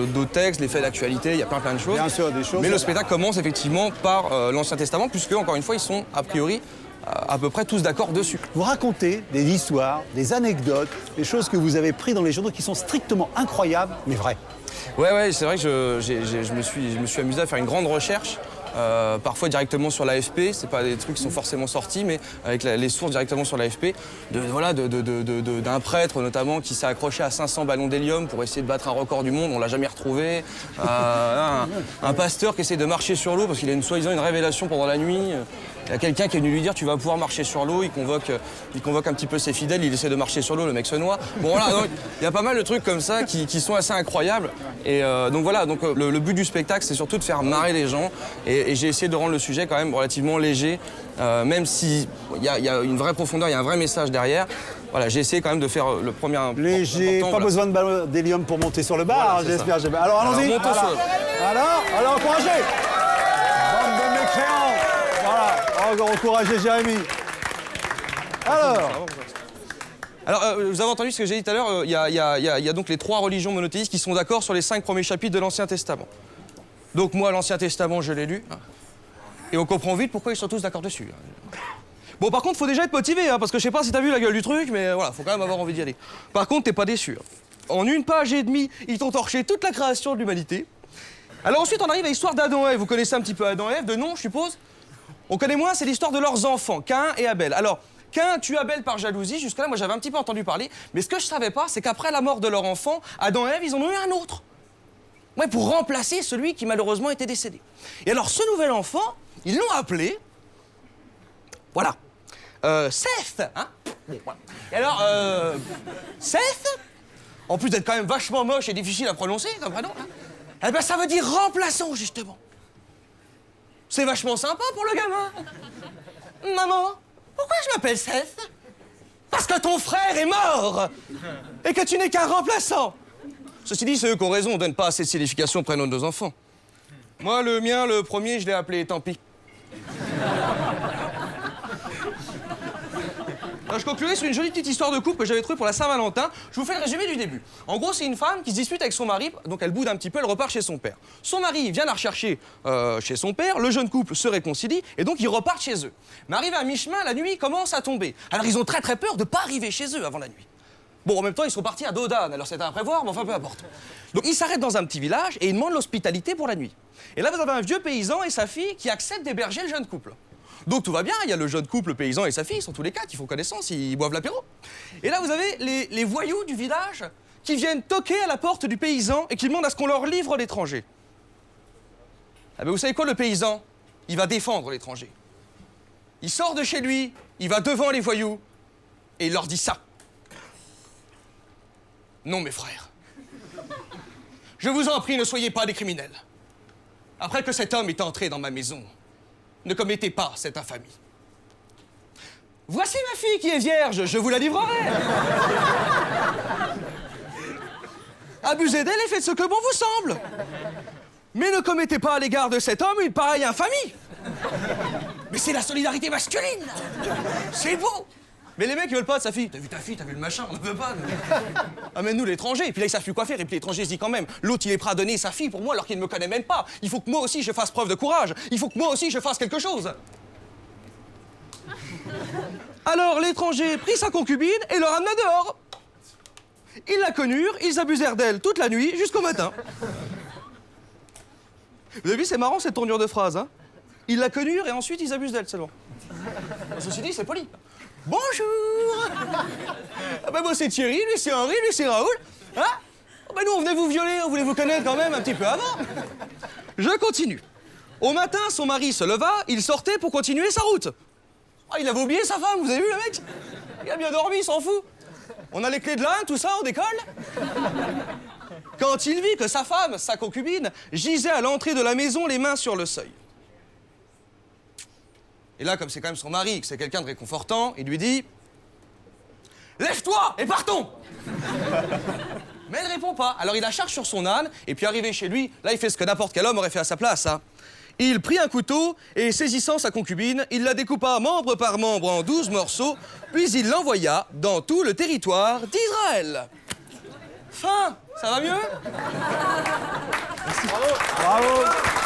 D'autres textes, les faits d'actualité, il y a plein de choses. Bien sûr, des choses. Mais le spectacle commence effectivement par l'Ancien Testament, puisque, encore une fois, ils sont a priori à peu près tous d'accord dessus. Vous racontez des histoires, des anecdotes, des choses que vous avez prises dans les journaux qui sont strictement incroyables, mais vraies. Ouais, c'est vrai que je me suis amusé à faire une grande recherche. Parfois directement sur l'AFP, c'est pas des trucs qui sont forcément sortis, mais avec les sources directement sur l'AFP, d'un prêtre notamment qui s'est accroché à 500 ballons d'hélium pour essayer de battre un record du monde, on l'a jamais retrouvé. Un pasteur qui essaie de marcher sur l'eau parce qu'il a soi-disant une révélation pendant la nuit. Il y a quelqu'un qui est venu lui dire tu vas pouvoir marcher sur l'eau, il convoque un petit peu ses fidèles, il essaie de marcher sur l'eau, le mec se noie. Bon voilà, donc il y a pas mal de trucs comme ça qui sont assez incroyables. Et donc voilà, le but du spectacle c'est surtout de faire marrer les gens et j'ai essayé de rendre le sujet quand même relativement léger, même s'il y a une vraie profondeur, il y a un vrai message derrière. Voilà, j'ai essayé quand même de faire le premier... Léger, pas besoin de ballon d'hélium pour monter sur le bar, voilà, j'espère. Alors allons-y. Alors, encouragez. Bande de mécréants. Voilà, encouragez Jérémy. Alors, vous avez entendu ce que j'ai dit tout à l'heure, il y a donc les 3 religions monothéistes qui sont d'accord sur les 5 premiers chapitres de l'Ancien Testament. Donc moi, l'Ancien Testament, je l'ai lu, et on comprend vite pourquoi ils sont tous d'accord dessus. Bon, par contre, faut déjà être motivé, parce que je sais pas si t'as vu la gueule du truc, mais voilà, faut quand même avoir envie d'y aller. Par contre, t'es pas déçu. En 1 page et demie, ils t'ont torché toute la création de l'humanité. Alors ensuite, on arrive à l'histoire d'Adam et Ève. Vous connaissez un petit peu Adam et Ève, de nom, je suppose? On connaît moins, c'est l'histoire de leurs enfants, Caïn et Abel. Alors, Caïn tue Abel par jalousie, jusque-là, moi j'avais un petit peu entendu parler, mais ce que je savais pas, c'est qu'après la mort de leur enfant, Adam et Ève, ils en ont eu un autre. Ouais, pour remplacer celui qui malheureusement était décédé. Et alors, ce nouvel enfant, ils l'ont appelé... Voilà. Seth, hein? Et alors, Seth, en plus d'être quand même vachement moche et difficile à prononcer comme prénom, eh ben ça veut dire remplaçant, justement. C'est vachement sympa pour le gamin. Maman, pourquoi je m'appelle Seth? Parce que ton frère est mort et que tu n'es qu'un remplaçant. Ceci dit, c'est eux qui ont raison, on donne pas assez de signification au prénom de nos enfants. Moi, le mien, le premier, je l'ai appelé tant pis. Alors, je conclurai sur une jolie petite histoire de couple que j'avais trouvée pour la Saint-Valentin. Je vous fais le résumé du début. En gros, c'est une femme qui se dispute avec son mari, donc elle boude un petit peu, elle repart chez son père. Son mari vient la rechercher chez son père, le jeune couple se réconcilie, et donc ils repartent chez eux. Mais arrivé à mi-chemin, la nuit commence à tomber. Alors ils ont très peur de pas arriver chez eux avant la nuit. Bon, en même temps, ils sont partis à dos d'âne, alors c'était à prévoir, mais enfin, peu importe. Donc ils s'arrêtent dans un petit village et ils demandent l'hospitalité pour la nuit. Et là, vous avez un vieux paysan et sa fille qui acceptent d'héberger le jeune couple. Donc tout va bien, il y a le jeune couple, le paysan et sa fille, ils sont tous les 4, ils font connaissance, ils boivent l'apéro. Et là, vous avez les voyous du village qui viennent toquer à la porte du paysan et qui demandent à ce qu'on leur livre l'étranger. Ah ben vous savez quoi, le paysan? Il va défendre l'étranger. Il sort de chez lui, il va devant les voyous et il leur dit ça. Non, mes frères. Je vous en prie, ne soyez pas des criminels. Après que cet homme est entré dans ma maison, ne commettez pas cette infamie. Voici ma fille qui est vierge, je vous la livrerai. Abusez d'elle et faites ce que bon vous semble. Mais ne commettez pas à l'égard de cet homme une pareille infamie. Mais c'est la solidarité masculine. C'est beau. Mais les mecs, ils veulent pas de sa fille. T'as vu ta fille, t'as vu le machin, on ne veut pas. Amène-nous l'étranger. Et puis là, ils savent plus quoi faire. Et puis l'étranger se dit quand même, l'autre, il est prêt à donner sa fille pour moi alors qu'il ne me connaît même pas. Il faut que moi aussi, je fasse preuve de courage. Il faut que moi aussi, je fasse quelque chose. Alors, l'étranger prit sa concubine et le ramena dehors. Ils la connurent, ils abusèrent d'elle toute la nuit jusqu'au matin. Vous avez vu, c'est marrant cette tournure de phrase, hein? Ils la connurent et ensuite, ils abusent d'elle seulement. Ceci dit, c'est poli. Bonjour. Ah ben moi c'est Thierry, lui c'est Henri, lui c'est Raoul. Hein? Oh ben nous on venait vous violer, on voulait vous connaître quand même un petit peu avant. Je continue. Au matin, son mari se leva, il sortait pour continuer sa route. Ah, il avait oublié sa femme, vous avez vu le mec? Il a bien dormi, il s'en fout. On a les clés de l'Inde, tout ça, on décolle. Quand il vit que sa femme, sa concubine, gisait à l'entrée de la maison, les mains sur le seuil. Et là, comme c'est quand même son mari, que c'est quelqu'un de réconfortant, il lui dit « Lève-toi et partons !» Mais elle répond pas. Alors il la charge sur son âne, et puis arrivé chez lui, là il fait ce que n'importe quel homme aurait fait à sa place. Hein. Il prit un couteau, et saisissant sa concubine, il la découpa membre par membre en 12 morceaux, puis il l'envoya dans tout le territoire d'Israël. Fin. Ça va mieux? Bravo.